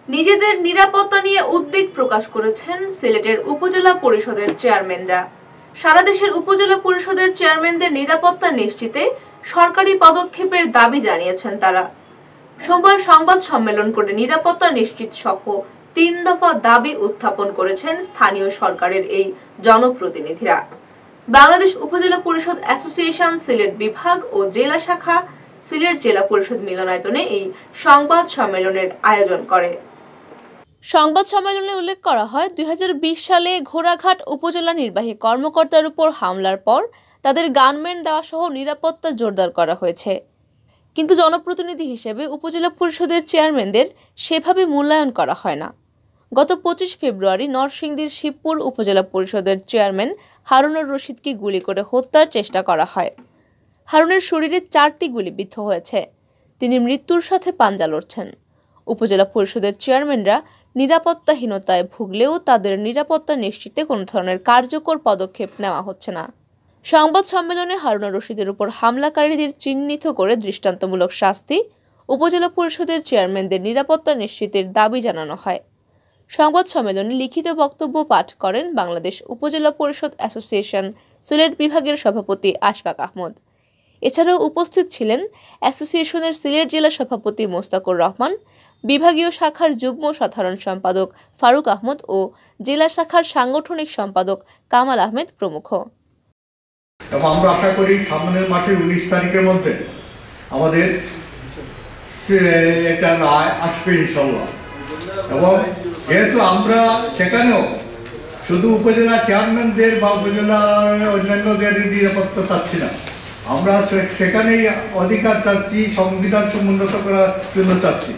নিজেদের নিরাপত্তা নিয়ে উদ্বেগ প্রকাশ করেছেন সিলেটের উপজেলা পরিষদের চেয়ারম্যানরা। সারা দেশের উপজেলা পরিষদের চেয়ারম্যানদের নিরাপত্তা নিশ্চিতে সরকারি পদক্ষেপের দাবি জানিয়েছেন তারা। সোমবার সংবাদ সম্মেলন করে নিরাপত্তা নিশ্চিত সহ ৩ দফা দাবি উত্থাপন করেছেন স্থানীয় সরকারের এই জনপ্রতিনিধিরা। বাংলাদেশ উপজেলা পরিষদ অ্যাসোসিয়েশন সিলেট বিভাগ ও জেলা শাখা সিলেট জেলা পরিষদ মিলনায়তনে এই সংবাদ সম্মেলনের আয়োজন করে। সংবাদ সম্মেলনে উল্লেখ করা হয়, ২০২০ সালে ঘোড়াঘাট উপজেলা নির্বাহী কর্মকর্তার উপর হামলার পর তাদের গানম্যান দেওয়া সহ নিরাপত্তা জোরদার করা হয়েছে। কিন্তু জনপ্রতিনিধি হিসেবে উপজেলা পরিষদের চেয়ারম্যানদের সেভাবে মূল্যায়ন করা হয় না। গত ২৫ ফেব্রুয়ারি নরসিংদীর শিবপুর উপজেলা পরিষদের চেয়ারম্যান হারুনুর রশিদকে গুলি করে হত্যার চেষ্টা করা হয়। হারুনের শরীরে ৪টি গুলিবিদ্ধ হয়েছে। তিনি মৃত্যুর সাথে পাঞ্জা লড়ছেন। উপজেলা পরিষদের চেয়ারম্যানরা নিরাপত্তাহীনতায় ভুগলেও তাদের নিরাপত্তা নিশ্চিতে কোনো ধরনের কার্যকর পদক্ষেপ নেওয়া হচ্ছে না। সংবাদ সম্মেলনে হারুনুর রশিদের উপর হামলাকারীদের চিহ্নিত করে দৃষ্টান্তমূলক শাস্তি, উপজেলা পরিষদের চেয়ারম্যানদের নিরাপত্তা নিশ্চিতের দাবি জানানো হয়। সংবাদ সম্মেলনে লিখিত বক্তব্য পাঠ করেন বাংলাদেশ উপজেলা পরিষদ অ্যাসোসিয়েশন সিলেট বিভাগের সভাপতি আশফাক আহমদ। এছাড়াও উপস্থিত ছিলেন অ্যাসোসিয়েশনের সিলেট জেলা সভাপতি মোস্তাকুর রহমান, বিভাগীয় শাখার যুগ্ম সাধারণ সম্পাদক ফারুক আহমদ ও জেলা শাখার সাংগঠনিক সম্পাদক কামাল আহমেদ প্রমুখ। আমরা আশা করি সামনের মাসের 19 তারিখের মধ্যে আমাদের একটা রায় আসবে ইনশাল্লাহ। এবং যেহেতু আমরা সেখানেও শুধু উপজেলা চেয়ারম্যানদের বা উপজেলার অন্যান্যদের নিরাপত্তা চাচ্ছি না, আমরা সেখানেই অধিকার চাচ্ছি, সংবিধান সমুন্নত করার জন্য চাচ্ছি।